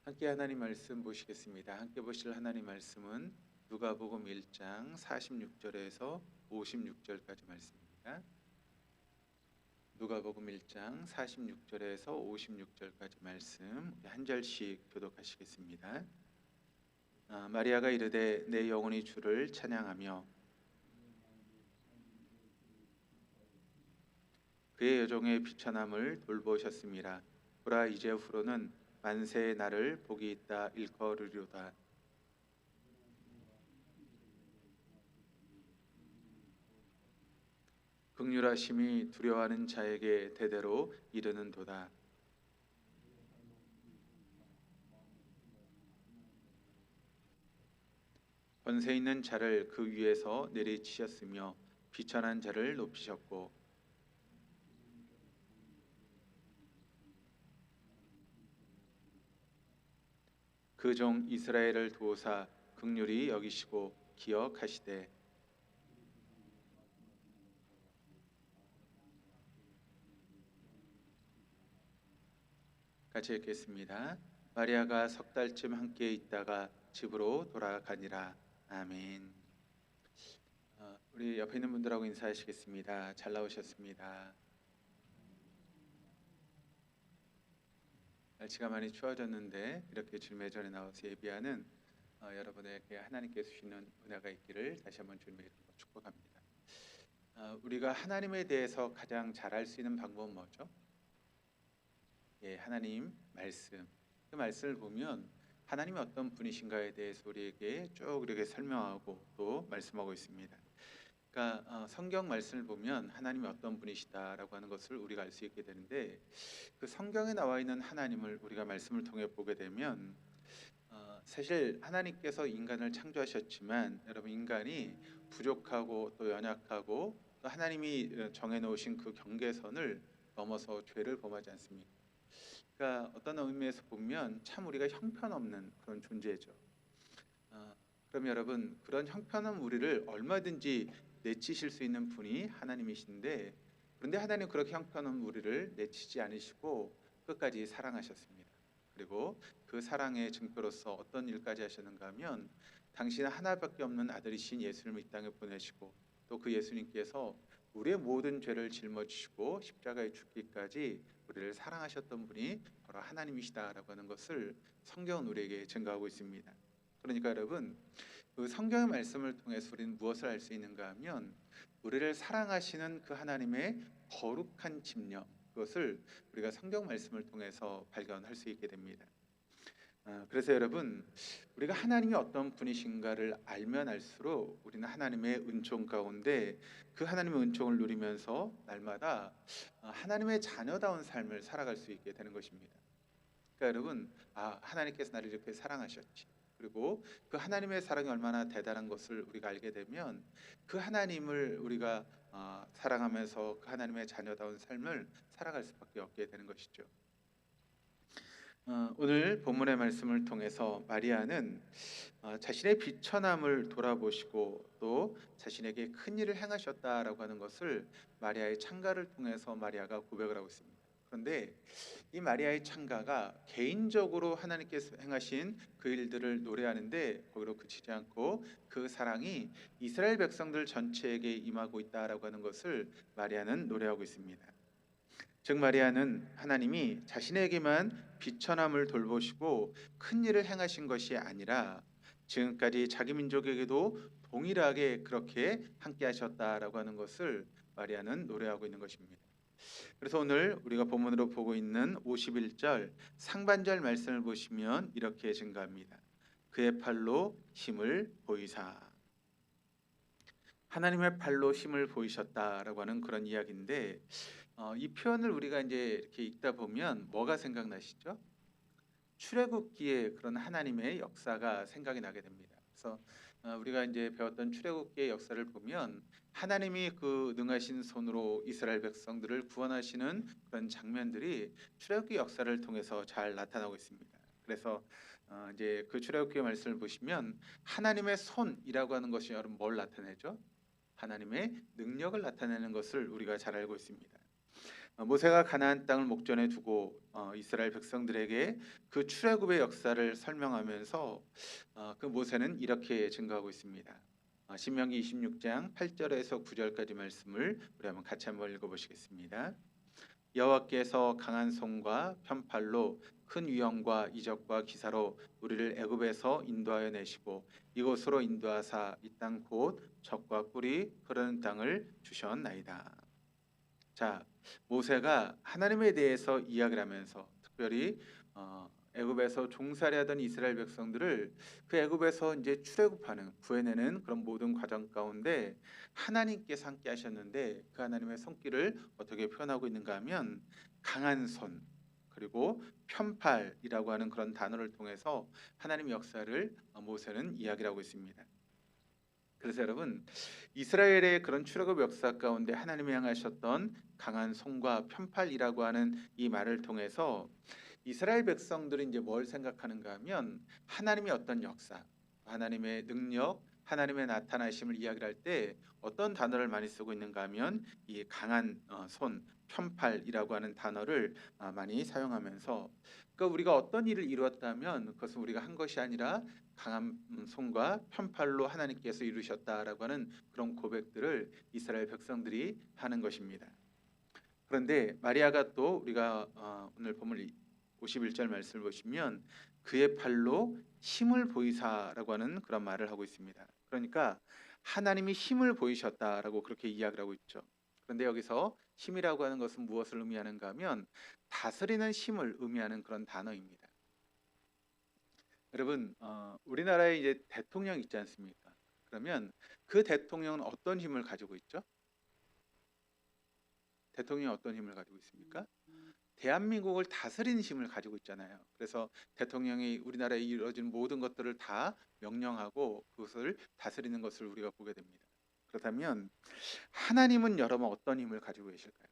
함께 하나님 말씀 보시겠습니다. 함께 보실 하나님 말씀은 누가복음 1장 46절에서 56절까지 말씀입니다. 누가복음 1장 46절에서 56절까지 말씀 한 절씩 교독하시겠습니다. 마리아가 이르되 내 영혼이 주를 찬양하며 그의 여종의 비천함을 돌보셨음이라. 보라 이제후로는 만세의 날을 복이 있다 일컬으리로다. 긍휼하심이 두려워하는 자에게 대대로 이르는도다. 권세 있는 자를 그 위에서 내리치셨으며 비천한 자를 높이셨고 그 종 이스라엘을 도우사 긍휼히 여기시고 기억하시되 같이 읽겠습니다. 마리아가 석 달쯤 함께 있다가 집으로 돌아가니라. 아멘. 우리 옆에 있는 분들하고 인사하시겠습니다. 잘 나오셨습니다. 날씨가 많이 추워졌는데 이렇게 주님의 전에 나와서 예비하는 여러분에게 하나님께서 주시는 은혜가 있기를 다시 한번 주님의 이름으로 축복합니다. 우리가 하나님에 대해서 가장 잘 알 수 있는 방법은 뭐죠? 하나님 말씀. 그 말씀을 보면 하나님이 어떤 분이신가에 대해서 우리에게 쭉 이렇게 설명하고 또 말씀하고 있습니다. 그러니까 성경 말씀을 보면 하나님이 어떤 분이시다라고 하는 것을 우리가 알 수 있게 되는데, 그 성경에 나와 있는 하나님을 우리가 말씀을 통해 보게 되면 사실 하나님께서 인간을 창조하셨지만 여러분, 인간이 부족하고 또 연약하고 또 하나님이 정해놓으신 그 경계선을 넘어서 죄를 범하지 않습니까? 그러니까 어떤 의미에서 보면 참 우리가 형편없는 그런 존재죠. 그럼 여러분, 그런 형편없는 우리를 얼마든지 내치실 수 있는 분이 하나님이신데, 그런데 하나님 그렇게 형편없는 우리를 내치지 않으시고 끝까지 사랑하셨습니다. 그리고 그 사랑의 증표로서 어떤 일까지 하셨는가 하면 당신 하나밖에 없는 아들이신 예수님을 이 땅에 보내시고 또 그 예수님께서 우리의 모든 죄를 짊어지시고 십자가에 죽기까지 우리를 사랑하셨던 분이 바로 하나님이시다라고 하는 것을 성경은 우리에게 증거하고 있습니다. 그러니까 여러분, 그 성경의 말씀을 통해서 우리는 무엇을 알 수 있는가 하면 우리를 사랑하시는 그 하나님의 거룩한 집념, 그것을 우리가 성경 말씀을 통해서 발견할 수 있게 됩니다. 그래서 여러분, 우리가 하나님이 어떤 분이신가를 알면 알수록 우리는 하나님의 은총 가운데 그 하나님의 은총을 누리면서 날마다 하나님의 자녀다운 삶을 살아갈 수 있게 되는 것입니다. 그러니까 여러분, 하나님께서 나를 이렇게 사랑하셨지, 그리고 그 하나님의 사랑이 얼마나 대단한 것을 우리가 알게 되면 그 하나님을 우리가 사랑하면서 그 하나님의 자녀다운 삶을 살아갈 수밖에 없게 되는 것이죠. 오늘 본문의 말씀을 통해서 마리아는 자신의 비천함을 돌아보시고 또 자신에게 큰 일을 행하셨다라고 하는 것을 마리아의 찬가를 통해서 마리아가 고백을 하고 있습니다. 그런데 이 마리아의 찬가가 개인적으로 하나님께서 행하신 그 일들을 노래하는데 거기로 그치지 않고 그 사랑이 이스라엘 백성들 전체에게 임하고 있다라고 하는 것을 마리아는 노래하고 있습니다. 즉 마리아는 하나님이 자신에게만 비천함을 돌보시고 큰 일을 행하신 것이 아니라 지금까지 자기 민족에게도 동일하게 그렇게 함께 하셨다라고 하는 것을 마리아는 노래하고 있는 것입니다. 그래서 오늘 우리가 본문으로 보고 있는 51절 상반절 말씀을 보시면 이렇게 증가합니다. 그의 팔로 힘을 보이사. 하나님의 팔로 힘을 보이셨다라고 하는 그런 이야기인데, 이 표현을 우리가 이제 이렇게 읽다 보면 뭐가 생각나시죠? 출애굽기의 그런 하나님의 역사가 생각이 나게 됩니다. 그래서 우리가 이제 배웠던 출애굽기의 역사를 보면 하나님이 그 능하신 손으로 이스라엘 백성들을 구원하시는 그런 장면들이 출애굽기 역사를 통해서 잘 나타나고 있습니다. 그래서 이제 그 출애굽기의 말씀을 보시면 하나님의 손이라고 하는 것이 여러분 뭘 나타내죠? 하나님의 능력을 나타내는 것을 우리가 잘 알고 있습니다. 모세가 가나안 땅을 목전에 두고 이스라엘 백성들에게 그 출애굽의 역사를 설명하면서 그 모세는 이렇게 증거하고 있습니다. 신명기 26장 8절에서 9절까지 말씀을 우리 한번 같이 한번 읽어보시겠습니다. 여호와께서 강한 손과 편팔로 큰 위엄과 이적과 기사로 우리를 애굽에서 인도하여 내시고 이곳으로 인도하사 이 땅 곧 젖과 꿀이 흐르는 땅을 주셨나이다. 자, 모세가 하나님에 대해서 이야기를 하면서 특별히 애굽에서 종살이하던 이스라엘 백성들을 그 애굽에서 이제 출애굽하는 구해내는 그런 모든 과정 가운데 하나님께서 함께 하셨는데 그 하나님의 손길을 어떻게 표현하고 있는가 하면 강한 손 그리고 편팔이라고 하는 그런 단어를 통해서 하나님의 역사를 모세는 이야기를 하고 있습니다. 그래서 여러분 이스라엘의 그런 출애굽 역사 가운데 하나님이 향하셨던 강한 손과 편팔이라고 하는 이 말을 통해서 이스라엘 백성들이 이제 뭘 생각하는가 하면 하나님의 어떤 역사, 하나님의 능력, 하나님의 나타나심을 이야기를 할 때 어떤 단어를 많이 쓰고 있는가 하면 이 강한 손, 편팔이라고 하는 단어를 많이 사용하면서 그러니까 우리가 어떤 일을 이루었다면 그것은 우리가 한 것이 아니라 강한 손과 편팔로 하나님께서 이루셨다라고 하는 그런 고백들을 이스라엘 백성들이 하는 것입니다. 그런데 마리아가 또 우리가 오늘 본문 51절 말씀을 보시면 그의 팔로 힘을 보이사라고 하는 그런 말을 하고 있습니다. 그러니까 하나님이 힘을 보이셨다라고 그렇게 이야기를 하고 있죠. 그런데 여기서 힘이라고 하는 것은 무엇을 의미하는가 하면 다스리는 힘을 의미하는 그런 단어입니다. 여러분 우리나라에 이제 대통령 있지 않습니까? 그러면 그 대통령은 어떤 힘을 가지고 있죠? 대통령이 어떤 힘을 가지고 있습니까? 대한민국을 다스리는 힘을 가지고 있잖아요. 그래서 대통령이 우리나라에 이루어진 모든 것들을 다 명령하고 그것을 다스리는 것을 우리가 보게 됩니다. 그렇다면 하나님은 여러분 어떤 힘을 가지고 계실까요?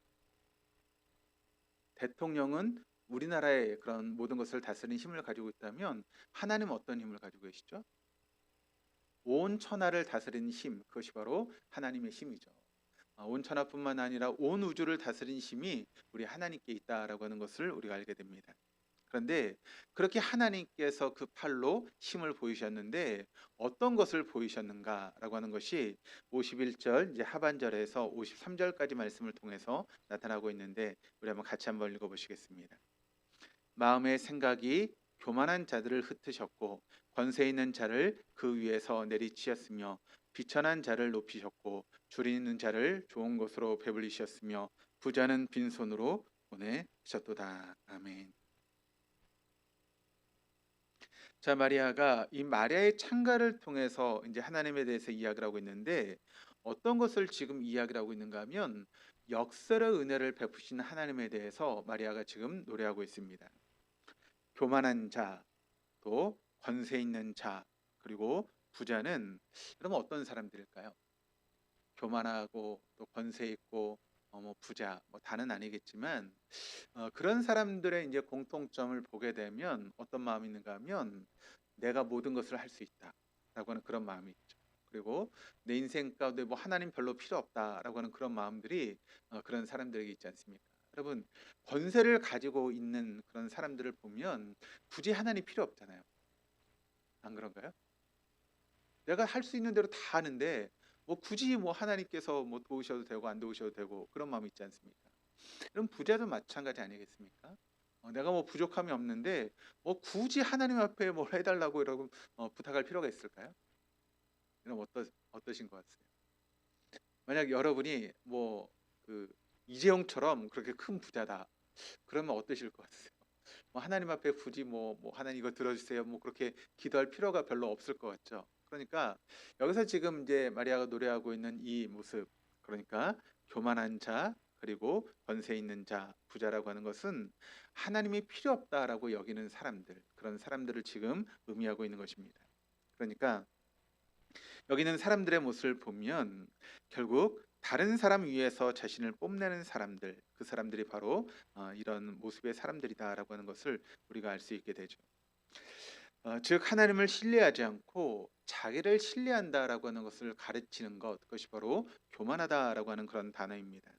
대통령은 우리나라의 그런 모든 것을 다스리는 힘을 가지고 있다면 하나님은 어떤 힘을 가지고 계시죠? 온 천하를 다스리는 힘, 그것이 바로 하나님의 힘이죠. 온 천하뿐만 아니라 온 우주를 다스리는 힘이 우리 하나님께 있다라고 하는 것을 우리가 알게 됩니다. 그런데 그렇게 하나님께서 그 팔로 힘을 보이셨는데 어떤 것을 보이셨는가라고 하는 것이 51절 이제 하반절에서 53절까지 말씀을 통해서 나타나고 있는데 우리 한번 같이 한번 읽어보시겠습니다. 마음의 생각이 교만한 자들을 흩으셨고 권세 있는 자를 그 위에서 내리치셨으며 비천한 자를 높이셨고 줄이 있는 자를 좋은 것으로 배불리셨으며 부자는 빈손으로 보내셨도다. 아멘. 자, 마리아가 이 마리아의 창가를 통해서 이제 하나님에 대해서 이야기를 하고 있는데 어떤 것을 지금 이야기를 하고 있는가 하면 역설의 은혜를 베푸신 하나님에 대해서 마리아가 지금 노래하고 있습니다. 교만한 자, 또 권세 있는 자, 그리고 부자는 그러면 어떤 사람들일까요? 교만하고 또 권세 있고 뭐 부자 뭐 다는 아니겠지만 그런 사람들의 이제 공통점을 보게 되면 어떤 마음이 있는가 하면 내가 모든 것을 할 수 있다라고 하는 그런 마음이 있죠. 그리고 내 인생 가운데 뭐 하나님 별로 필요 없다라고 하는 그런 마음들이 그런 사람들에게 있지 않습니까? 여러분 권세를 가지고 있는 그런 사람들을 보면 굳이 하나님 필요 없잖아요. 안 그런가요? 내가 할 수 있는 대로 다 하는데 뭐 굳이 뭐 하나님께서 뭐 도우셔도 되고 안 도우셔도 되고 그런 마음이 있지 않습니까? 그럼 부자도 마찬가지 아니겠습니까? 내가 뭐 부족함이 없는데 뭐 굳이 하나님 앞에 뭘 해달라고 이러고 부탁할 필요가 있을까요? 그럼 어떠신 것 같으세요? 만약 여러분이 뭐 그 이재용처럼 그렇게 큰 부자다. 그러면 어떠실 것 같으세요? 뭐 하나님 앞에 굳이 뭐 하나님 이거 들어주세요. 뭐 그렇게 기도할 필요가 별로 없을 것 같죠. 그러니까 여기서 지금 이제 마리아가 노래하고 있는 이 모습, 그러니까 교만한 자 그리고 권세 있는 자, 부자라고 하는 것은 하나님이 필요 없다라고 여기는 사람들, 그런 사람들을 지금 의미하고 있는 것입니다. 그러니까 여기는 사람들의 모습을 보면 결국 다른 사람 위에서 자신을 뽐내는 사람들, 그 사람들이 바로 이런 모습의 사람들이다라고 하는 것을 우리가 알 수 있게 되죠. 즉 하나님을 신뢰하지 않고 자기를 신뢰한다라고 하는 것을 가르치는 것, 그것이 바로 교만하다라고 하는 그런 단어입니다.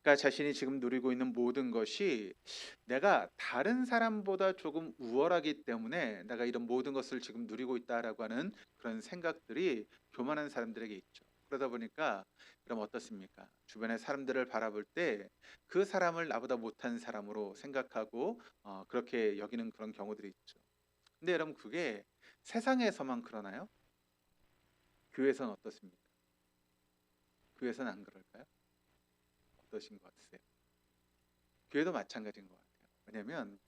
그러니까 자신이 지금 누리고 있는 모든 것이 내가 다른 사람보다 조금 우월하기 때문에 내가 이런 모든 것을 지금 누리고 있다라고 하는 그런 생각들이 교만한 사람들에게 있죠. 그러다 보니까 그럼 어떻습니까? 주변의 사람들을 바라볼 때 그 사람을 나보다 못한 사람으로 생각하고 그렇게 여기는 그런 경우들이 있죠. 근데 여러분 그게 세상에서만 그러나요? 교회에서는 어떻습니까? 교회에서는 안 그럴까요? 어떠신 것 같으세요? 교회도 마찬가지인 것 같아요. 왜냐하면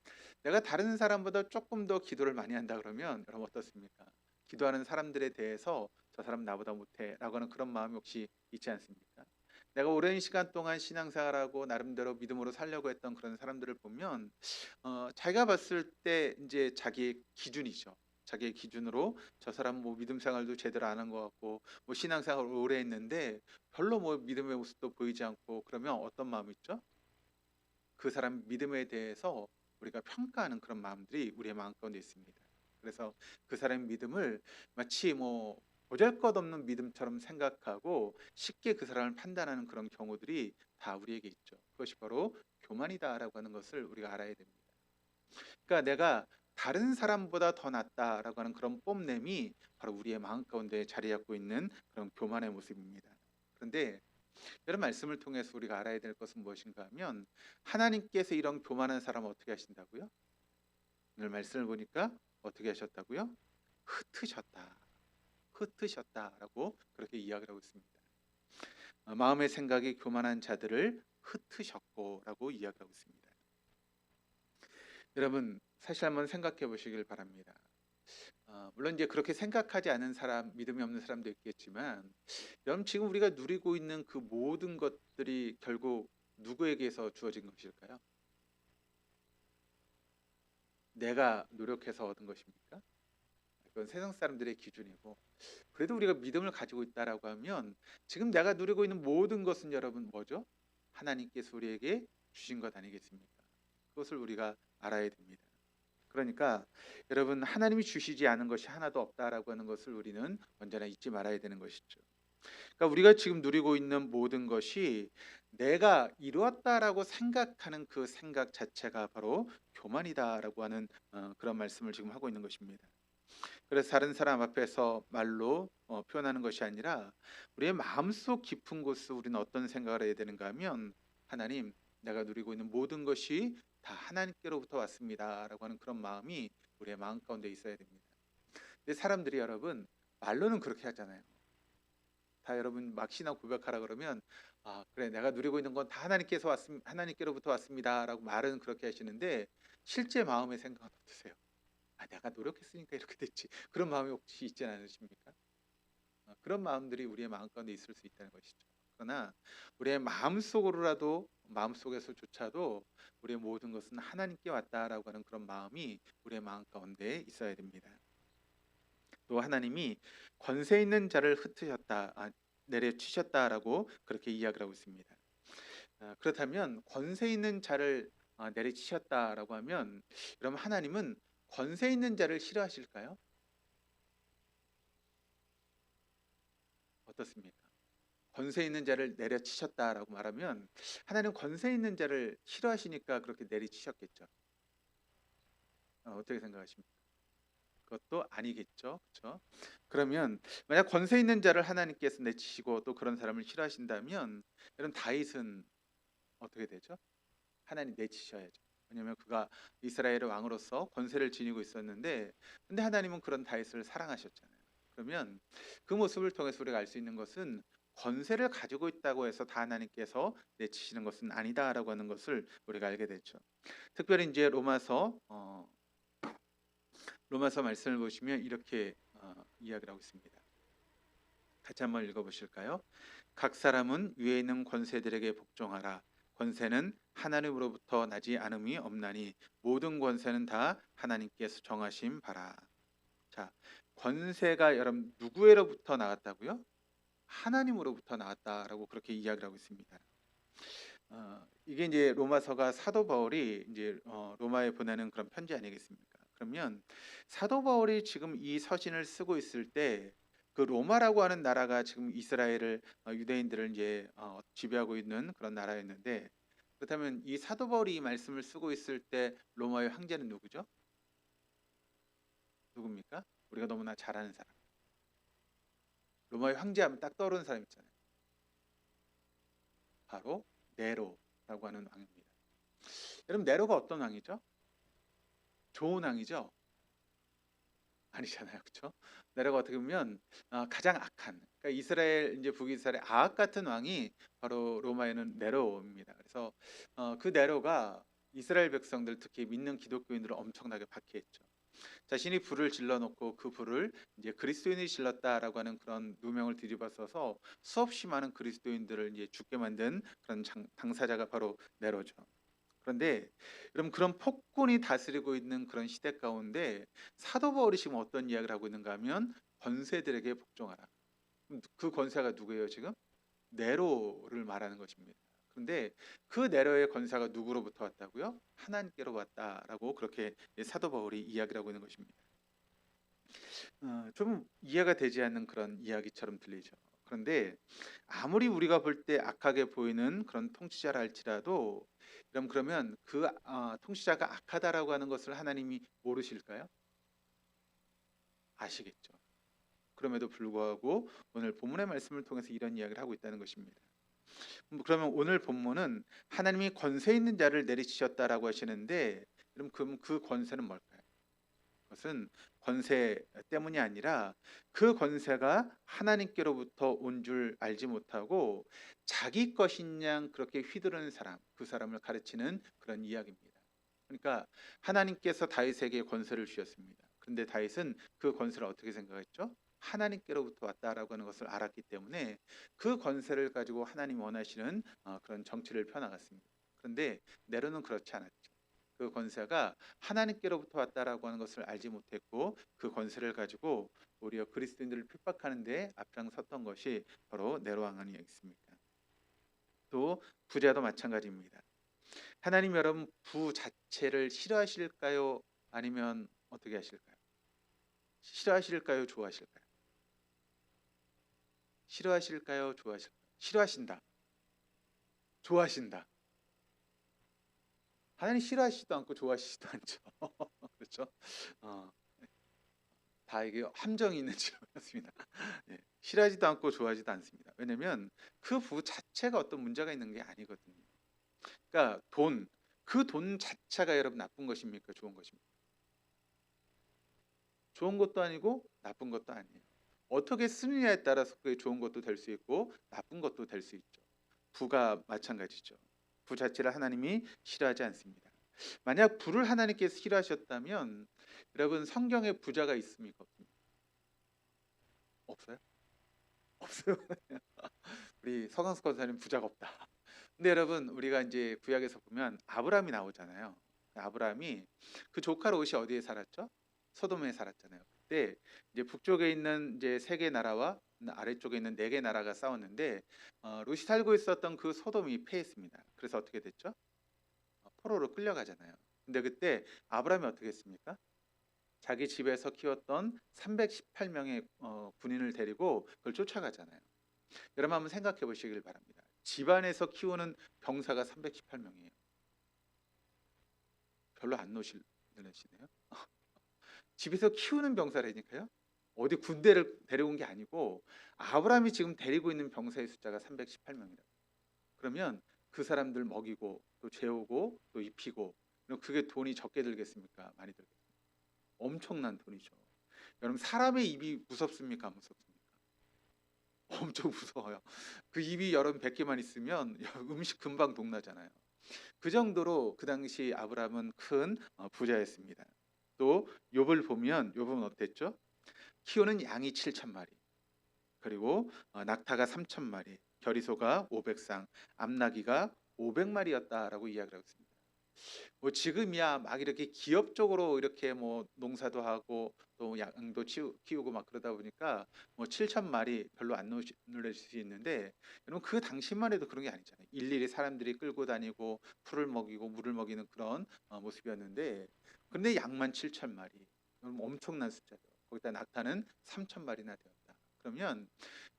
내가 다른 사람보다 조금 더 기도를 많이 한다 그러면 여러분 어떻습니까? 기도하는 사람들에 대해서 저 사람 나보다 못해라고 하는 그런 마음이 혹시 있지 않습니까? 내가 오랜 시간 동안 신앙생활하고 나름대로 믿음으로 살려고 했던 그런 사람들을 보면 자기가 봤을 때 이제 자기의 기준이죠. 자기의 기준으로 저 사람 뭐 믿음 생활도 제대로 안 한 것 같고 뭐 신앙생활 오래 했는데 별로 뭐 믿음의 모습도 보이지 않고 그러면 어떤 마음이 있죠? 그 사람 믿음에 대해서 우리가 평가하는 그런 마음들이 우리의 마음 가운데 있습니다. 그래서 그 사람의 믿음을 마치 뭐 보잘것없는 믿음처럼 생각하고 쉽게 그 사람을 판단하는 그런 경우들이 다 우리에게 있죠. 그것이 바로 교만이다라고 하는 것을 우리가 알아야 됩니다. 그러니까 내가 다른 사람보다 더 낫다라고 하는 그런 뽐냄이 바로 우리의 마음 가운데 자리 잡고 있는 그런 교만의 모습입니다. 그런데 이런 말씀을 통해서 우리가 알아야 될 것은 무엇인가 하면 하나님께서 이런 교만한 사람을 어떻게 하신다고요? 오늘 말씀을 보니까 어떻게 하셨다고요? 흩으셨다. 흩으셨다라고 그렇게 이야기를 하고 있습니다. 마음의 생각이 교만한 자들을 흩으셨고라고 이야기하고 있습니다. 여러분 사실 한번 생각해 보시길 바랍니다. 물론 이제 그렇게 생각하지 않은 사람, 믿음이 없는 사람도 있겠지만 여러분 지금 우리가 누리고 있는 그 모든 것들이 결국 누구에게서 주어진 것일까요? 내가 노력해서 얻은 것입니까? 그건 세상 사람들의 기준이고 그래도 우리가 믿음을 가지고 있다라고 하면 지금 내가 누리고 있는 모든 것은 여러분 뭐죠? 하나님께서 우리에게 주신 것 아니겠습니까? 그것을 우리가 알아야 됩니다. 그러니까 여러분 하나님이 주시지 않은 것이 하나도 없다라고 하는 것을 우리는 언제나 잊지 말아야 되는 것이죠. 그러니까 우리가 지금 누리고 있는 모든 것이 내가 이루었다라고 생각하는 그 생각 자체가 바로 교만이다라고 하는 그런 말씀을 지금 하고 있는 것입니다. 그래서 다른 사람 앞에서 말로 표현하는 것이 아니라 우리의 마음속 깊은 곳에서 우리는 어떤 생각을 해야 되는가 하면 하나님 내가 누리고 있는 모든 것이 다 하나님께로부터 왔습니다라고 하는 그런 마음이 우리의 마음 가운데 있어야 됩니다. 근데 사람들이 여러분 말로는 그렇게 하잖아요. 다 여러분 막 신앙 고백하라 그러면 그래 내가 누리고 있는 건 다 하나님께로부터 왔습니다라고 말은 그렇게 하시는데 실제 마음의 생각은 어떠세요? 내가 노력했으니까 이렇게 됐지. 그런 마음이 혹시 있지 않으십니까? 그런 마음들이 우리의 마음 가운데 있을 수 있다는 것이죠. 그러나 우리의 마음속으로라도 마음속에서조차도 우리의 모든 것은 하나님께 왔다라고 하는 그런 마음이 우리의 마음 가운데 있어야 됩니다. 또 하나님이 권세 있는 자를 흩으셨다, 내려치셨다라고 그렇게 이야기를 하고 있습니다. 그렇다면 권세 있는 자를 내리치셨다라고 하면 그럼 하나님은 권세 있는 자를 싫어하실까요? 어떻습니까? 권세 있는 자를 내려치셨다라고 말하면 하나님 권세 있는 자를 싫어하시니까 그렇게 내리치셨겠죠. 어떻게 생각하십니까? 그것도 아니겠죠. 그렇죠? 그러면 만약 권세 있는 자를 하나님께서 내치시고 또 그런 사람을 싫어하신다면 이런 다윗은 어떻게 되죠? 하나님 내치셔야죠. 왜냐하면 그가 이스라엘의 왕으로서 권세를 지니고 있었는데 근데 하나님은 그런 다윗을 사랑하셨잖아요. 그러면 그 모습을 통해서 우리가 알 수 있는 것은 권세를 가지고 있다고 해서 다 하나님께서 내치시는 것은 아니다라고 하는 것을 우리가 알게 되죠. 특별히 이제 로마서 말씀을 보시면 이렇게 이야기를 하고 있습니다. 같이 한번 읽어보실까요? 각 사람은 위에 있는 권세들에게 복종하라. 권세는 하나님으로부터 나지 않음이 없나니 모든 권세는 다 하나님께서 정하신 바라. 자, 권세가 여러분 누구로부터 나왔다고요? 하나님으로부터 나왔다라고 그렇게 이야기를 하고 있습니다. 이게 이제 로마서가 사도 바울이 이제 로마에 보내는 그런 편지 아니겠습니까? 그러면 사도 바울이 지금 이 서신을 쓰고 있을 때 그 로마라고 하는 나라가 지금 이스라엘을 유대인들을 이제 지배하고 있는 그런 나라였는데 그렇다면 이 사도 바울이 이 말씀을 쓰고 있을 때 로마의 황제는 누구죠? 누굽니까? 우리가 너무나 잘 아는 사람. 로마의 황제하면 딱 떠오르는 사람 있잖아요. 바로 네로라고 하는 왕입니다. 여러분 네로가 어떤 왕이죠? 좋은 왕이죠? 아니잖아요, 그렇죠? 네로가 어떻게 보면 가장 악한, 그러니까 이스라엘 이제 북이스라엘 아합 같은 왕이 바로 로마에는 네로입니다. 그래서 그 네로가 이스라엘 백성들 특히 믿는 기독교인들을 엄청나게 박해했죠. 자신이 불을 질러놓고 그 불을 이제 그리스도인이 질렀다라고 하는 그런 누명을 뒤집어써서 수없이 많은 그리스도인들을 이제 죽게 만든 그런 당사자가 바로 네로죠. 그런데 여러분 그런 폭군이 다스리고 있는 그런 시대 가운데 사도 바울이 지금 어떤 이야기를 하고 있는가 하면 권세들에게 복종하라. 그 권세가 누구예요 지금? 네로를 말하는 것입니다. 그런데 그 네로의 권세가 누구로부터 왔다고요? 하나님께로 왔다라고 그렇게 사도 바울이 이야기를 하고 있는 것입니다. 좀 이해가 되지 않는 그런 이야기처럼 들리죠. 그런데 아무리 우리가 볼 때 악하게 보이는 그런 통치자라 할지라도 그러면 그 통치자가 악하다라고 하는 것을 하나님이 모르실까요? 아시겠죠. 그럼에도 불구하고 오늘 본문의 말씀을 통해서 이런 이야기를 하고 있다는 것입니다. 그러면 오늘 본문은 하나님이 권세 있는 자를 내리치셨다라고 하시는데 그럼 그 권세는 뭘까요? 그것은 권세 때문이 아니라 그 권세가 하나님께로부터 온 줄 알지 못하고 자기 것인 양 그렇게 휘두르는 사람, 그 사람을 가르치는 그런 이야기입니다. 그러니까 하나님께서 다윗에게 권세를 주셨습니다. 그런데 다윗은 그 권세를 어떻게 생각했죠? 하나님께로부터 왔다라고 하는 것을 알았기 때문에 그 권세를 가지고 하나님 원하시는 그런 정치를 펴나갔습니다. 그런데 네로는 그렇지 않았죠. 그 권세가 하나님께로부터 왔다라고 하는 것을 알지 못했고 그 권세를 가지고 오히려 그리스도인들을 핍박하는 데 앞장섰던 것이 바로 네로 왕 아니었습니까? 또 부자도 마찬가지입니다. 하나님 여러분 부 자체를 싫어하실까요? 아니면 어떻게 하실까요? 싫어하실까요? 좋아하실까요? 싫어하실까요? 좋아하실까요? 싫어하신다. 좋아하신다. 하나님 싫어하시지도 않고 좋아하시지도 않죠. 그렇죠? 어, 다 이게 함정이 있는 질문이었습니다. 예, 싫어하지도 않고 좋아하지도 않습니다. 왜냐하면 그 부 자체가 어떤 문제가 있는 게 아니거든요. 그러니까 그 돈 자체가 여러분 나쁜 것입니까? 좋은 것입니까? 좋은 것도 아니고 나쁜 것도 아니에요. 어떻게 쓰느냐에 따라서 그게 좋은 것도 될 수 있고 나쁜 것도 될 수 있죠. 부가 마찬가지죠. 부 자체를 하나님이 싫어하지 않습니다. 만약 부를 하나님께서 싫어하셨다면 여러분 성경에 부자가 있습니까? 없습니까? 없어요? 없어요. 우리 서강수 권사님 부자가 없다. 근데 여러분 우리가 이제 구약에서 보면 아브라함이 나오잖아요. 아브라함이 그 조카 롯이 어디에 살았죠? 소돔에 살았잖아요. 그때 이제 북쪽에 있는 이제 세 개 나라와 아래쪽에 있는 네 개 나라가 싸웠는데 롯이 살고 있었던 그 소돔이 패했습니다. 그래서 어떻게 됐죠? 포로로 끌려가잖아요. 근데 그때 아브라함이 어떻게 했습니까? 자기 집에서 키웠던 318명의 군인을 데리고 그걸 쫓아가잖아요. 여러분 한번 생각해 보시길 바랍니다. 집안에서 키우는 병사가 318명이에요. 별로 안 노시네요. 집에서 키우는 병사라니까요. 어디 군대를 데려온 게 아니고 아브라함이 지금 데리고 있는 병사의 숫자가 318명이라고. 그러면 그 사람들 먹이고 또 재우고 또 입히고 그게 돈이 적게 들겠습니까? 많이 들겠습니까? 엄청난 돈이죠. 여러분 사람의 입이 무섭습니까? 안 무섭습니까? 엄청 무서워요. 그 입이 여러분 100개만 있으면 음식 금방 동나잖아요. 그 정도로 그 당시 아브라함은 큰 부자였습니다. 또 욥을 보면 욥은 어땠죠? 키우는 양이 7,000마리, 그리고 낙타가 3,000마리, 겨리소가 500쌍, 암나귀가 500마리였다라고 이야기를 하고 있습니다. 뭐 지금이야 막 이렇게 기업적으로 이렇게 뭐 농사도 하고 또 양도 키우고 막 그러다 보니까 뭐 7,000마리 별로 안 놀랄 수 있는데 여러분 그 당시만 해도 그런 게 아니잖아요. 일일이 사람들이 끌고 다니고 풀을 먹이고 물을 먹이는 그런 모습이었는데 그런데 양만 7,000마리. 여러분 엄청난 숫자죠. 거기다 낙타는 3,000마리나 되었다. 그러면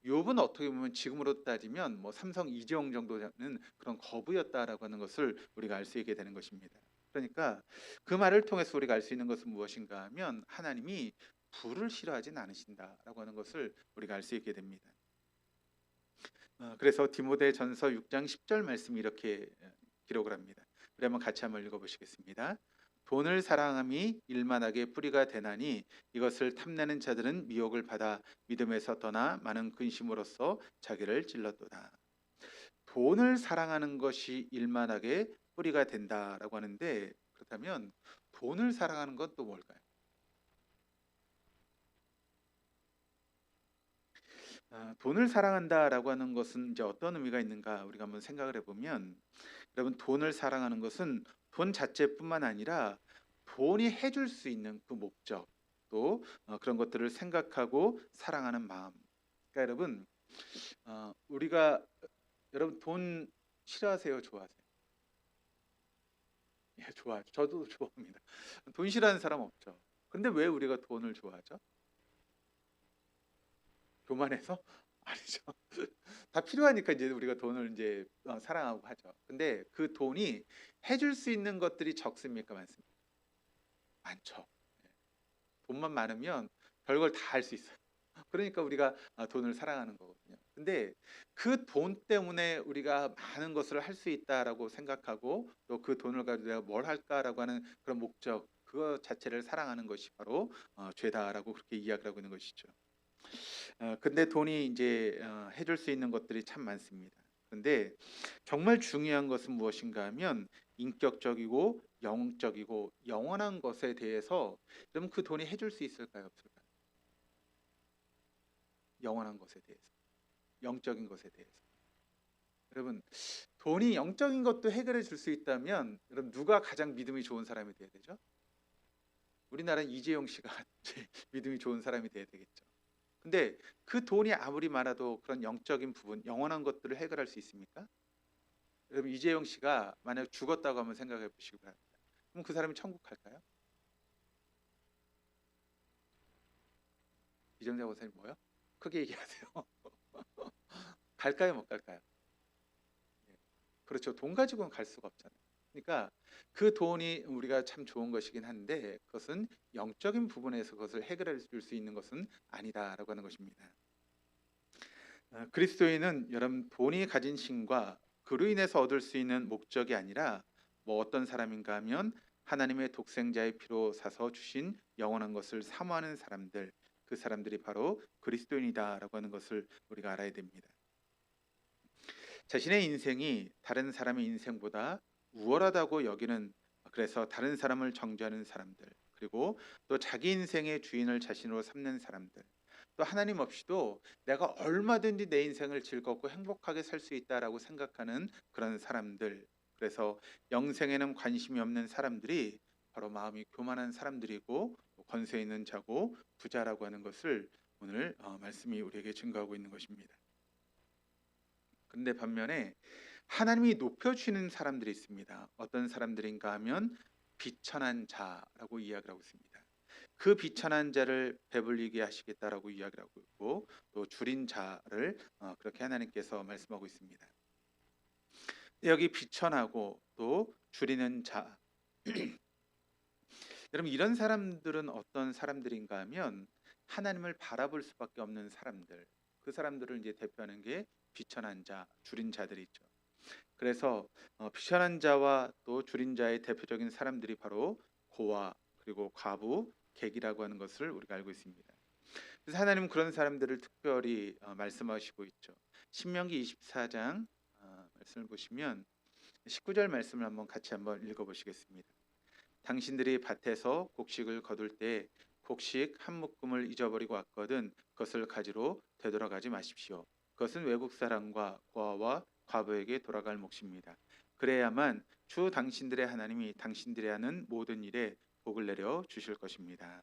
욥은 어떻게 보면 지금으로 따지면 뭐 삼성 이재용 정도 되는 그런 거부였다라고 하는 것을 우리가 알 수 있게 되는 것입니다. 그러니까 그 말을 통해서 우리가 알 수 있는 것은 무엇인가 하면 하나님이 불을 싫어하진 않으신다라고 하는 것을 우리가 알 수 있게 됩니다. 그래서 디모데전서 6장 10절 말씀이 이렇게 기록을 합니다. 우리 한번 같이 한번 읽어보시겠습니다. 돈을 사랑함이 일만하게 뿌리가 되나니 이것을 탐내는 자들은 미혹을 받아 믿음에서 떠나 많은 근심으로써 자기를 찔렀도다. 돈을 사랑하는 것이 일만하게 뿌리가 된다라고 하는데, 그렇다면 돈을 사랑하는 건 또 뭘까요? 돈을 사랑한다라고 하는 것은 이제 어떤 의미가 있는가 우리가 한번 생각을 해보면, 여러분 돈을 사랑하는 것은 돈 자체뿐만 아니라 돈이 해줄 수 있는 그 목적, 또 그런 것들을 생각하고 사랑하는 마음. 그러니까 여러분 우리가 여러분 돈 싫어하세요? 좋아하세요? 예, 좋아요. 저도 좋아합니다. 돈 싫어하는 사람 없죠. 근데 왜 우리가 돈을 좋아하죠? 교만해서? 아니죠. 다 필요하니까 이제 우리가 돈을 이제 사랑하고 하죠. 근데 그 돈이 해줄 수 있는 것들이 적습니까? 많습니까? 많죠. 예. 돈만 많으면 별걸 다 할 수 있어요. 그러니까 우리가 돈을 사랑하는 거거든요. 근데 그 돈 때문에 우리가 많은 것을 할 수 있다라고 생각하고 또 그 돈을 가지고 내가 뭘 할까라고 하는 그런 목적, 그거 자체를 사랑하는 것이 바로 죄다라고 그렇게 이야기를 하고 있는 것이죠. 근데 돈이 이제 해줄 수 있는 것들이 참 많습니다. 근데 정말 중요한 것은 무엇인가 하면 인격적이고 영적이고 영원한 것에 대해서, 그럼 그 돈이 해줄 수 있을까요, 없을까요? 영원한 것에 대해서, 영적인 것에 대해서. 여러분, 돈이 영적인 것도 해결해 줄 수 있다면 여러분 누가 가장 믿음이 좋은 사람이 돼야 되죠? 우리나라 이재용 씨가 제일 믿음이 좋은 사람이 돼야 되겠죠. 근데 그 돈이 아무리 많아도 그런 영적인 부분, 영원한 것들을 해결할 수 있습니까? 여러분 이재용 씨가 만약 죽었다고 한번 생각해 보시기 바랍니다. 그럼 그 사람이 천국 갈까요? 이정재 목사님 뭐요? 크게 얘기하세요. 갈까요, 못 갈까요? 예. 그렇죠. 돈 가지고는 갈 수가 없잖아요. 그러니까 그 돈이 우리가 참 좋은 것이긴 한데 그것은 영적인 부분에서 그것을 해결해 줄 수 있는 것은 아니다라고 하는 것입니다. 그리스도인은 여러분 돈이 가진 신과 그로 인해서 얻을 수 있는 목적이 아니라 뭐 어떤 사람인가 하면 하나님의 독생자의 피로 사서 주신 영원한 것을 사모하는 사람들, 그 사람들이 바로 그리스도인이다라고 하는 것을 우리가 알아야 됩니다. 자신의 인생이 다른 사람의 인생보다 우월하다고 여기는, 그래서 다른 사람을 정죄하는 사람들, 그리고 또 자기 인생의 주인을 자신으로 삼는 사람들, 또 하나님 없이도 내가 얼마든지 내 인생을 즐겁고 행복하게 살 수 있다라고 생각하는 그런 사람들, 그래서 영생에는 관심이 없는 사람들이 바로 마음이 교만한 사람들이고 권세 있는 자고 부자라고 하는 것을 오늘 말씀이 우리에게 증거하고 있는 것입니다. 근데 반면에 하나님이 높여주시는 사람들이 있습니다. 어떤 사람들인가 하면 비천한 자라고 이야기를 하고 있습니다. 그 비천한 자를 배불리게 하시겠다라고 이야기를 하고 있고, 또 줄인 자를 그렇게 하나님께서 말씀하고 있습니다. 여기 비천하고 또 줄이는 자, 여러분 이런 사람들은 어떤 사람들인가 하면 하나님을 바라볼 수밖에 없는 사람들, 그 사람들을 이제 대표하는 게 비천한 자, 줄인 자들이 있죠. 그래서 비천한 자와 또 줄인 자의 대표적인 사람들이 바로 고아, 그리고 과부, 객이라고 하는 것을 우리가 알고 있습니다. 그래서 하나님은 그런 사람들을 특별히 말씀하시고 있죠. 신명기 24장 말씀을 보시면 19절 말씀을 한번 같이 한번 읽어보시겠습니다. 당신들이 밭에서 곡식을 거둘 때 곡식 한 묶음을 잊어버리고 왔거든 그것을 가지러 되돌아가지 마십시오. 그것은 외국 사람과 고아와 과부에게 돌아갈 몫입니다. 그래야만 주 당신들의 하나님이 당신들이 하는 모든 일에 복을 내려 주실 것입니다.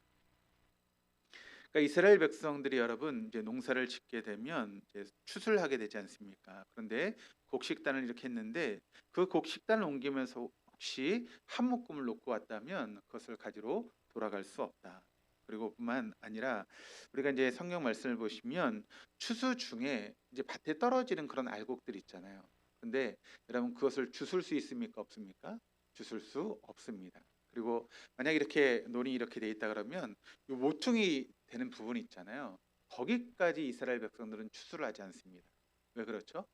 그러니까 이스라엘 백성들이 여러분 이제 농사를 짓게 되면 이제 추수를 하게 되지 않습니까? 그런데 곡식단을 이렇게 했는데 그 곡식단을 옮기면서 혹시 한 묶음을 놓고 왔다면 그것을 가지러 돌아갈 수 없다. 그리고 뿐만 아니라 우리가 이제 성경 말씀을 보시면 추수 중에 이제 밭에 떨어지는 그런 알곡들 있잖아요. 근데 여러분 그것을 주술 수 있습니까? 없습니까? 주술 수 없습니다. 그리고 만약 이렇게 논이 이렇게 돼 있다 그러면 이 모퉁이 되는 부분 있잖아요. 거기까지 이스라엘 백성들은 추수를 하지 않습니다. 왜 그렇죠?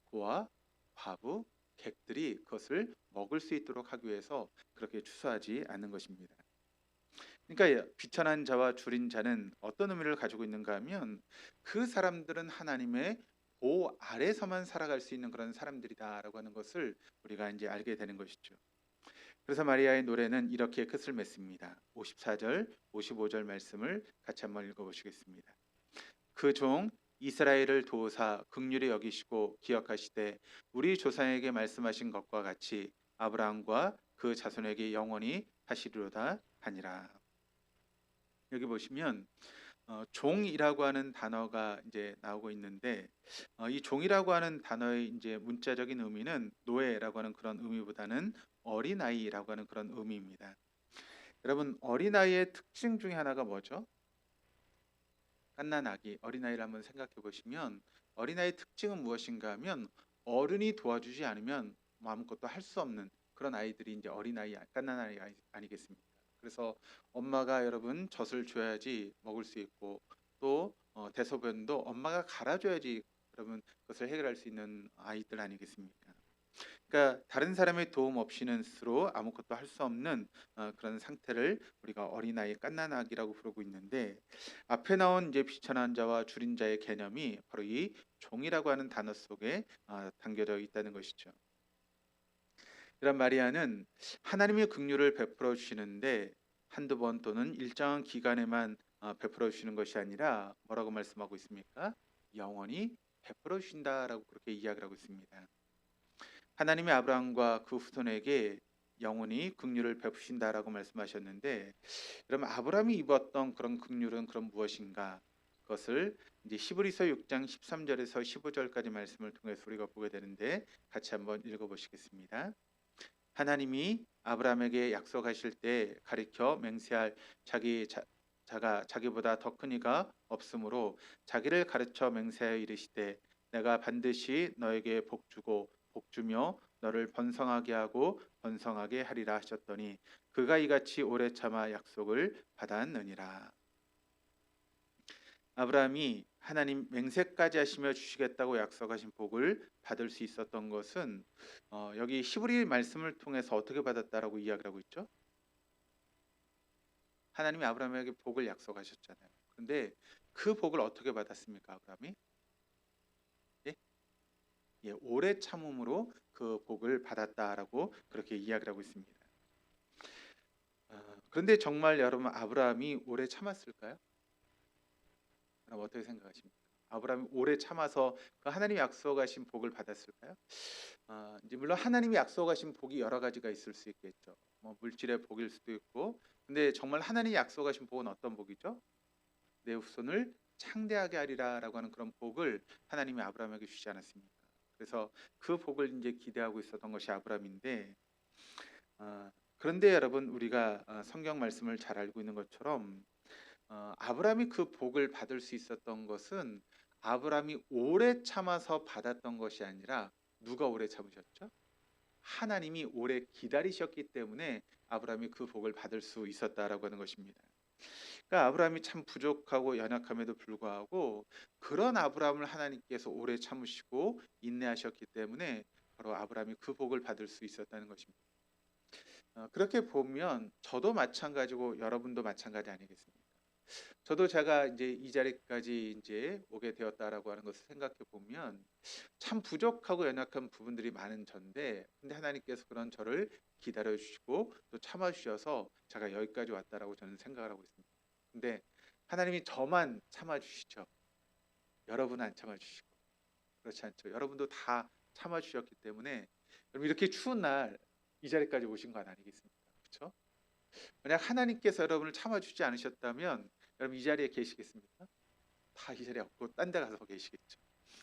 고아, 과부, 객들이 그것을 먹을 수 있도록 하기 위해서 그렇게 추수하지 않는 것입니다. 그러니까 비천한 자와 줄인 자는 어떤 의미를 가지고 있는가 하면 그 사람들은 하나님의 보호 아래서만 살아갈 수 있는 그런 사람들이다라고 하는 것을 우리가 이제 알게 되는 것이죠. 그래서 마리아의 노래는 이렇게 끝을 맺습니다. 54절, 55절 말씀을 같이 한번 읽어보시겠습니다. 그 종 이스라엘을 도우사 긍휼히 여기시고 기억하시되 우리 조상에게 말씀하신 것과 같이 아브라함과 그 자손에게 영원히 하시리로다 하니라. 여기 보시면 종이라고 하는 단어가 이제 나오고 있는데 이 종이라고 하는 단어의 이제 문자적인 의미는 노예라고 하는 그런 의미보다는 어린아이라고 하는 그런 의미입니다. 여러분 어린아이의 특징 중에 하나가 뭐죠? 갓난아기 어린아이를 한번 생각해 보시면 어린아이의 특징은 무엇인가 하면 어른이 도와주지 않으면 뭐 아무것도 할 수 없는 그런 아이들이 이제 어린아이 갓난아이 아니겠습니까? 그래서 엄마가 여러분 젖을 줘야지 먹을 수 있고 또 대소변도 엄마가 갈아줘야지 여러분 그것을 해결할 수 있는 아이들 아니겠습니까? 그러니까 다른 사람의 도움 없이는 스스로 아무것도 할 수 없는 그런 상태를 우리가 어린아이 갓난아기라고 부르고 있는데 앞에 나온 이제 비천한 자와 줄인 자의 개념이 바로 이 종이라고 하는 단어 속에 담겨져 있다는 것이죠. 이런 마리아는 하나님의 긍휼을 베풀어 주시는데 한두 번 또는 일정한 기간에만 베풀어 주시는 것이 아니라 뭐라고 말씀하고 있습니까? 영원히 베풀어 주신다라고 그렇게 이야기를 하고 있습니다. 하나님이 아브라함과 그 후손에게 영원히 긍휼을 베푸신다라고 말씀하셨는데 그럼 아브라함이 입었던 그런 긍휼은 그럼 무엇인가? 그것을 이제 히브리서 6장 13절에서 15절까지 말씀을 통해서 우리가 보게 되는데 같이 한번 읽어보시겠습니다. 하나님이 아브라함에게 약속하실 때 가리켜 맹세할 자가 자기보다 더 큰 이가 없으므로 자기를 가르쳐 맹세하여 이르시되 내가 반드시 너에게 복주고 복주며 너를 번성하게 하고 번성하게 하리라 하셨더니 그가 이같이 오래 참아 약속을 받았느니라. 아브라함이 하나님 맹세까지 하시며 주시겠다고 약속하신 복을 받을 수 있었던 것은 여기 히브리 말씀을 통해서 어떻게 받았다라고 이야기를 하고 있죠? 하나님이 아브라함에게 복을 약속하셨잖아요. 그런데 그 복을 어떻게 받았습니까, 아브라함이? 예? 예, 오래 참음으로 그 복을 받았다라고 그렇게 이야기를 하고 있습니다. 그런데 정말 여러분 아브라함이 오래 참았을까요? 그럼 어떻게 생각하십니까? 아브라함이 오래 참아서 그 하나님이 약속하신 복을 받았을까요? 이제 물론 하나님이 약속하신 복이 여러 가지가 있을 수 있겠죠. 뭐 물질의 복일 수도 있고, 근데 정말 하나님이 약속하신 복은 어떤 복이죠? 내 후손을 창대하게 하리라라고 하는 그런 복을 하나님이 아브라함에게 주지 않았습니까? 그래서 그 복을 이제 기대하고 있었던 것이 아브라함인데, 그런데 여러분 우리가 성경 말씀을 잘 알고 있는 것처럼 아브라함이 그 복을 받을 수 있었던 것은 아브라함이 오래 참아서 받았던 것이 아니라 누가 오래 참으셨죠? 하나님이 오래 기다리셨기 때문에 아브라함이 그 복을 받을 수 있었다라고 하는 것입니다. 그러니까 아브라함이 참 부족하고 연약함에도 불구하고 그런 아브라함을 하나님께서 오래 참으시고 인내하셨기 때문에 바로 아브라함이 그 복을 받을 수 있었다는 것입니다. 그렇게 보면 저도 마찬가지고 여러분도 마찬가지 아니겠습니까? 저도 제가 이제 이 자리까지 이제 오게 되었다라고 하는 것을 생각해 보면 참 부족하고 연약한 부분들이 많은 전데 근데 하나님께서 그런 저를 기다려 주시고 또 참아 주셔서 제가 여기까지 왔다라고 저는 생각을 하고 있습니다. 근데 하나님이 저만 참아 주시죠. 여러분은 안 참아 주시고 그렇지 않죠. 여러분도 다 참아 주셨기 때문에 여러분 이렇게 추운 날 이 자리까지 오신 건 아니겠습니까? 그렇죠? 만약 하나님께서 여러분을 참아주지 않으셨다면 여러분 이 자리에 계시겠습니까? 다 이 자리에 없고 딴 데 가서 계시겠죠.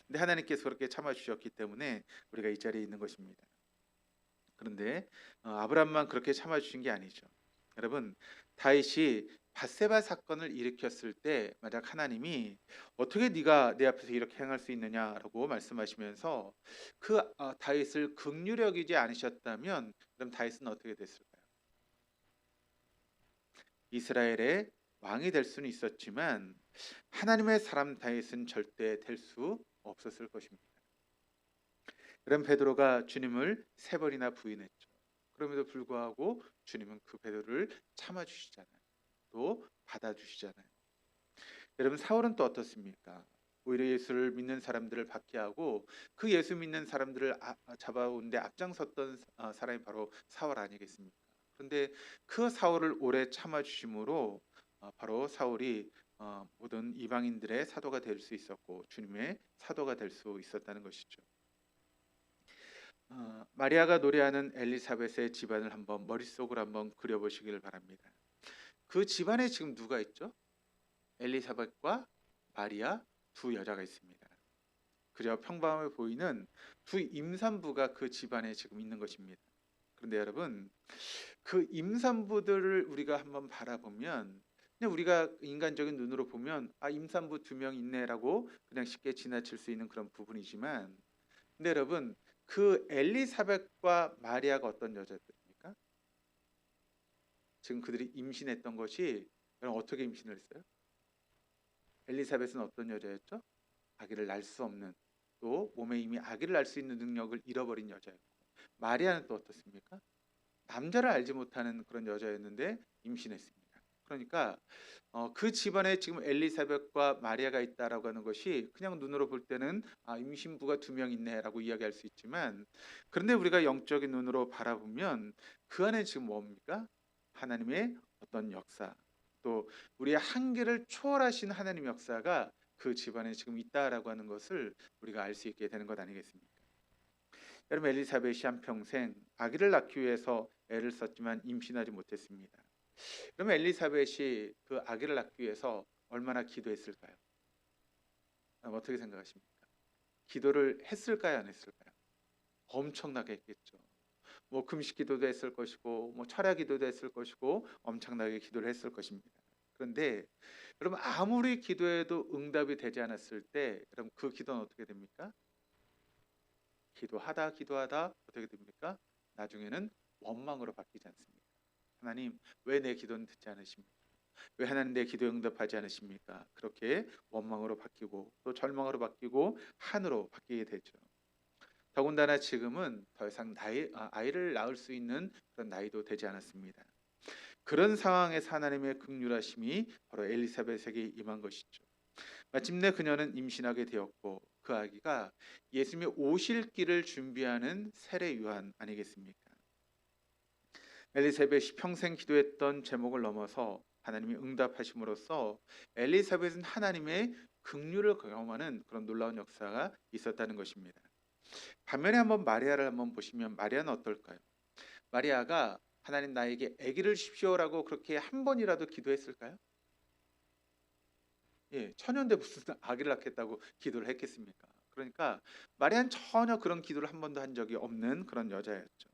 근데 하나님께서 그렇게 참아주셨기 때문에 우리가 이 자리에 있는 것입니다. 그런데 아브라함만 그렇게 참아주신 게 아니죠. 여러분 다윗이 밧세바 사건을 일으켰을 때 만약 하나님이 "어떻게 네가 내 앞에서 이렇게 행할 수 있느냐?"라고 말씀하시면서 다윗을 긍휼히 여기지 않으셨다면 그럼 다윗은 어떻게 됐을까요? 이스라엘의 왕이 될 수는 있었지만 하나님의 사람 다윗은 절대 될 수 없었을 것입니다. 그런 베드로가 주님을 세 번이나 부인했죠. 그럼에도 불구하고 주님은 그 베드로를 참아 주시잖아요. 또 받아 주시잖아요. 여러분 사울은 또 어떻습니까? 오히려 예수를 믿는 사람들을 박해하고 그 예수 믿는 사람들을 잡아오는데 앞장섰던 사람이 바로 사울 아니겠습니까? 그런데 그 사울을 오래 참아 주심으로 바로 사울이 모든 이방인들의 사도가 될 수 있었고 주님의 사도가 될 수 있었다는 것이죠. 마리아가 노래하는 엘리사벳의 집안을 한번 머릿속으로 한번 그려보시기를 바랍니다. 그 집안에 지금 누가 있죠? 엘리사벳과 마리아 두 여자가 있습니다. 그저 평범해 보이는 두 임산부가 그 집안에 지금 있는 것입니다. 그런데 여러분 그 임산부들을 우리가 한번 바라보면 그냥 우리가 인간적인 눈으로 보면 임산부 두 명 있네라고 그냥 쉽게 지나칠 수 있는 그런 부분이지만 근데 여러분 그 엘리사벳과 마리아가 어떤 여자들입니까? 지금 그들이 임신했던 것이 여러분 어떻게 임신을 했어요? 엘리사벳은 어떤 여자였죠? 아기를 낳을 수 없는 또 몸에 이미 아기를 낳을 수 있는 능력을 잃어버린 여자였고 마리아는 또 어떻습니까? 남자를 알지 못하는 그런 여자였는데 임신했습니다. 그러니까 그 집안에 지금 엘리사벳과 마리아가 있다라고 하는 것이 그냥 눈으로 볼 때는 임신부가 두 명 있네라고 이야기할 수 있지만 그런데 우리가 영적인 눈으로 바라보면 그 안에 지금 뭡니까? 하나님의 어떤 역사 또 우리의 한계를 초월하신 하나님의 역사가 그 집안에 지금 있다라고 하는 것을 우리가 알 수 있게 되는 것 아니겠습니까? 여러분 엘리사벳이 한평생 아기를 낳기 위해서 애를 썼지만 임신하지 못했습니다. 그러면 엘리사벳이 그 아기를 낳기 위해서 얼마나 기도했을까요? 어떻게 생각하십니까? 기도를 했을까요, 안 했을까요? 엄청나게 했겠죠. 뭐 금식 기도도 했을 것이고 뭐 철야 기도도 했을 것이고 엄청나게 기도를 했을 것입니다. 그런데 여러분 아무리 기도해도 응답이 되지 않았을 때 여러분 그 기도는 어떻게 됩니까? 기도하다 어떻게 됩니까? 나중에는 원망으로 바뀌지 않습니까? 하나님 왜 내 기도는 듣지 않으십니까? 왜 하나님 내 기도에 응답하지 않으십니까? 그렇게 원망으로 바뀌고 또 절망으로 바뀌고 한으로 바뀌게 되죠. 더군다나 지금은 더 이상 아이를 낳을 수 있는 그런 나이도 되지 않았습니다. 그런 상황에서 하나님의 긍휼하심이 바로 엘리사벳에게 임한 것이죠. 마침내 그녀는 임신하게 되었고 그 아기가 예수님이 오실 길을 준비하는 세례 요한 아니겠습니까? 엘리사벳이 평생 기도했던 제목을 넘어서 하나님이 응답하심으로써 엘리사벳은 하나님의 긍휼을 경험하는 그런 놀라운 역사가 있었다는 것입니다. 반면에 한번 마리아를 한번 보시면 마리아는 어떨까요? 마리아가 하나님 나에게 아기를 주십시오라고 그렇게 한 번이라도 기도했을까요? 예, 천연데 무슨 아기를 낳겠다고 기도를 했겠습니까? 그러니까 마리아는 전혀 그런 기도를 한 번도 한 적이 없는 그런 여자였죠.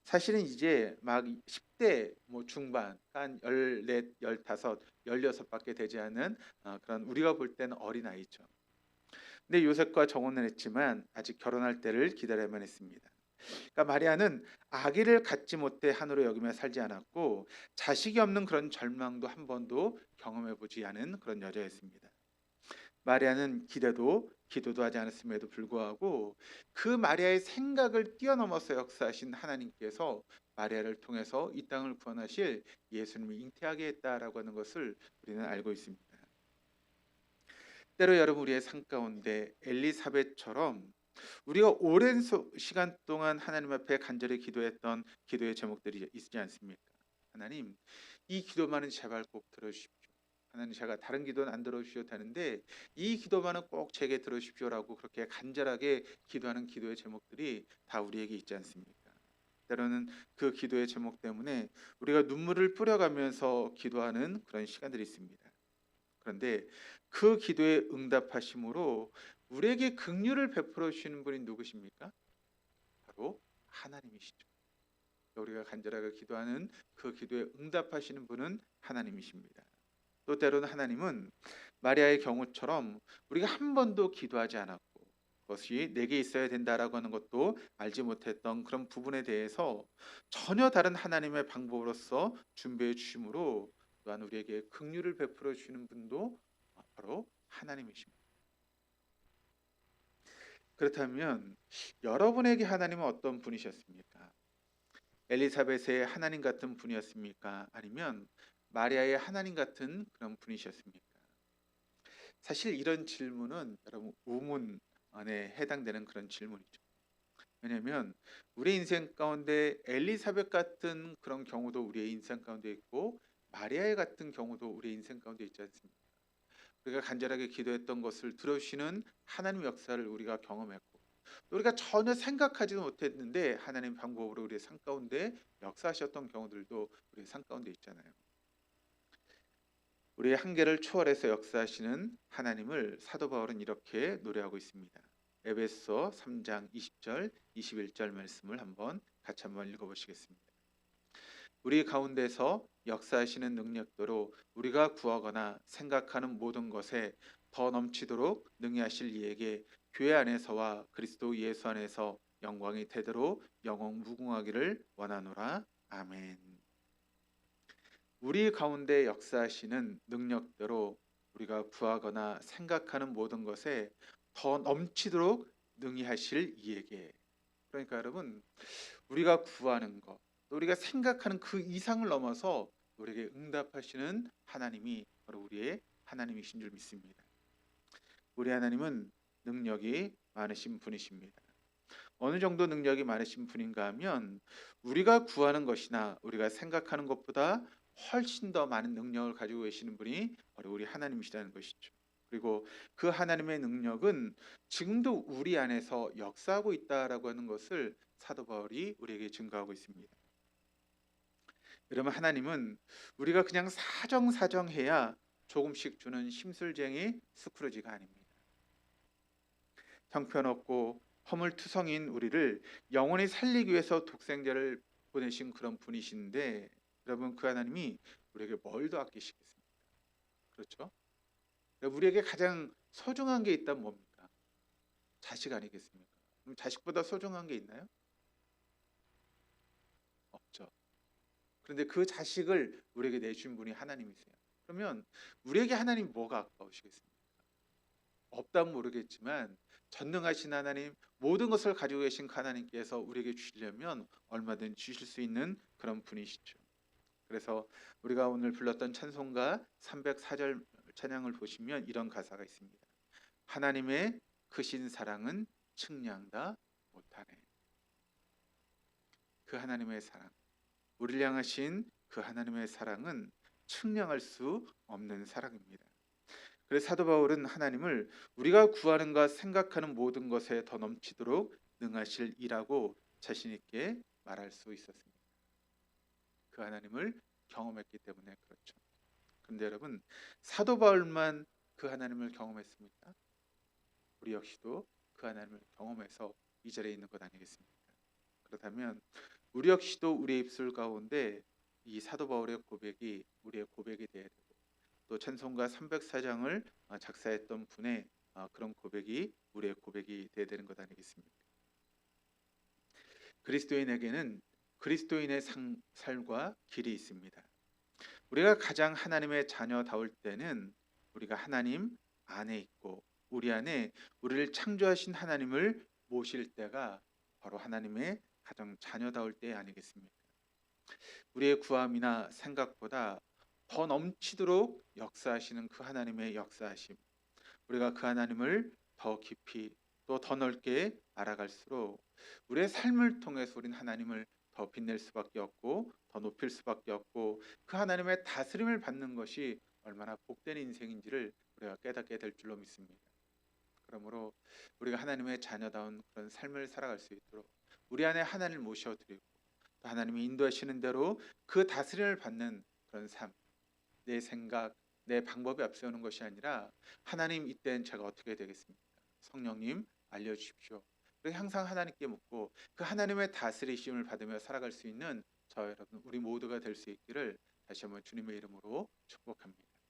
사실은 이제 막 10대 뭐 중반 한 14, 15, 16밖에 되지 않은 그런 우리가 볼 때는 어린아이죠. 근데 요셉과 정혼을 했지만 아직 결혼할 때를 기다려야만 했습니다. 그러니까 마리아는 아기를 갖지 못해 한으로 여기며 살지 않았고 자식이 없는 그런 절망도 한 번도 경험해 보지 않은 그런 여자였습니다. 마리아는 기도도 하지 않았음에도 불구하고 그 마리아의 생각을 뛰어넘어서 역사하신 하나님께서 마리아를 통해서 이 땅을 구원하실 예수님을 잉태하게 했다라고 하는 것을 우리는 알고 있습니다. 때로 여러분 우리의 삶 가운데 엘리사벳처럼 우리가 오랜 시간 동안 하나님 앞에 간절히 기도했던 기도의 제목들이 있지 않습니까? 하나님 이 기도만은 제발 꼭 들어주십시오. 하나님 제가 다른 기도는 안 들어주셔도 되는데 이 기도만은 꼭 제게 들어주십시오라고 그렇게 간절하게 기도하는 기도의 제목들이 다 우리에게 있지 않습니까? 때로는 그 기도의 제목 때문에 우리가 눈물을 뿌려가면서 기도하는 그런 시간들이 있습니다. 그런데 그 기도에 응답하심으로 우리에게 긍휼을 베풀어 주시는 분이 누구십니까? 바로 하나님이시죠. 우리가 간절하게 기도하는 그 기도에 응답하시는 분은 하나님이십니다. 또 때로는 하나님은 마리아의 경우처럼 우리가 한 번도 기도하지 않았고 그것이 내게 있어야 된다라고 하는 것도 알지 못했던 그런 부분에 대해서 전혀 다른 하나님의 방법으로서 준비해 주심으로 또한 우리에게 긍휼을 베풀어 주시는 분도 바로 하나님이십니다. 그렇다면 여러분에게 하나님은 어떤 분이셨습니까? 엘리사벳의 하나님 같은 분이었습니까? 아니면 마리아의 하나님 같은 그런 분이셨습니까? 사실 이런 질문은 여러분 우문 안에 해당되는 그런 질문이죠. 왜냐하면 우리 인생 가운데 엘리사벳 같은 그런 경우도 우리의 인생 가운데 있고 마리아의 같은 경우도 우리의 인생 가운데 있지 않습니까? 우리가 간절하게 기도했던 것을 들어주시는 하나님의 역사를 우리가 경험했고 또 우리가 전혀 생각하지도 못했는데 하나님 방법으로 우리의 삶 가운데 역사하셨던 경우들도 우리의 삶 가운데 있잖아요. 우리의 한계를 초월해서 역사하시는 하나님을 사도 바울은 이렇게 노래하고 있습니다. 에베소 3장 20절 21절 말씀을 같이 한번 읽어보시겠습니다. 우리 가운데서 역사하시는 능력대로 우리가 구하거나 생각하는 모든 것에 더 넘치도록 능히 하실 이에게 교회 안에서와 그리스도 예수 안에서 영광이 되도록 영원 무궁하기를 원하노라. 아멘. 우리 가운데 역사하시는 능력대로 우리가 구하거나 생각하는 모든 것에 더 넘치도록 능히 하실 이에게. 그러니까 여러분 우리가 구하는 것 또 우리가 생각하는 그 이상을 넘어서 우리에게 응답하시는 하나님이 바로 우리의 하나님이신 줄 믿습니다. 우리 하나님은 능력이 많으신 분이십니다. 어느 정도 능력이 많으신 분인가 하면 우리가 구하는 것이나 우리가 생각하는 것보다 훨씬 더 많은 능력을 가지고 계시는 분이 바로 우리 하나님이시라는 것이죠. 그리고 그 하나님의 능력은 지금도 우리 안에서 역사하고 있다라고 하는 것을 사도 바울이 우리에게 증거하고 있습니다. 여러분 하나님은 우리가 그냥 사정사정해야 조금씩 주는 심술쟁이 스크루지가 아닙니다. 형편없고 허물투성인 우리를 영원히 살리기 위해서 독생자를 보내신 그런 분이신데 여러분 그 하나님이 우리에게 뭘 더 아끼시겠습니까? 그렇죠? 우리에게 가장 소중한 게 있다면 뭡니까? 자식 아니겠습니까? 그럼 자식보다 소중한 게 있나요? 없죠. 그런데 그 자식을 우리에게 내주신 분이 하나님이세요. 그러면 우리에게 하나님 뭐가 아까우시겠습니까? 없다면 모르겠지만 전능하신 하나님 모든 것을 가지고 계신 하나님께서 우리에게 주시려면 얼마든 주실 수 있는 그런 분이시죠. 그래서 우리가 오늘 불렀던 찬송가 304절 찬양을 보시면 이런 가사가 있습니다. 하나님의 크신 사랑은 측량다 못하네. 그 하나님의 사랑, 우리를 향하신 그 하나님의 사랑은 측량할 수 없는 사랑입니다. 그래서 사도 바울은 하나님을 우리가 구하는가 생각하는 모든 것에 더 넘치도록 능하실 이라고 자신 있게 말할 수 있었습니다. 그 하나님을 경험했기 때문에 그렇죠. 그런데 여러분 사도 바울만 그 하나님을 경험했습니까? 우리 역시도 그 하나님을 경험해서 이 자리에 있는 것 아니겠습니까? 그렇다면 우리 역시도 우리의 입술 가운데 이 사도 바울의 고백이 우리의 고백이 되어야 되고 또 찬송가 304장을 작사했던 분의 그런 고백이 우리의 고백이 되어야 되는 것 아니겠습니까? 그리스도인에게는 그리스도인의 삶과 길이 있습니다. 우리가 가장 하나님의 자녀다울 때는 우리가 하나님 안에 있고 우리 안에 우리를 창조하신 하나님을 모실 때가 바로 하나님의 가장 자녀다울 때 아니겠습니까? 우리의 구함이나 생각보다 더 넘치도록 역사하시는 그 하나님의 역사하심, 우리가 그 하나님을 더 깊이 또 더 넓게 알아갈수록 우리의 삶을 통해서 우리는 하나님을 더 빛낼 수밖에 없고 더 높일 수밖에 없고 그 하나님의 다스림을 받는 것이 얼마나 복된 인생인지를 우리가 깨닫게 될 줄로 믿습니다. 그러므로 우리가 하나님의 자녀다운 그런 삶을 살아갈 수 있도록 우리 안에 하나님을 모셔드리고 또 하나님이 인도하시는 대로 그 다스림을 받는 그런 삶, 내 생각, 내 방법이 앞세우는 것이 아니라 하나님 이때는 제가 어떻게 되겠습니까? 성령님 알려주십시오. 그리고 항상 하나님께 묻고 그 하나님의 다스리심을 받으며 살아갈 수 있는 저 여러분 우리 모두가 될 수 있기를 다시 한번 주님의 이름으로 축복합니다.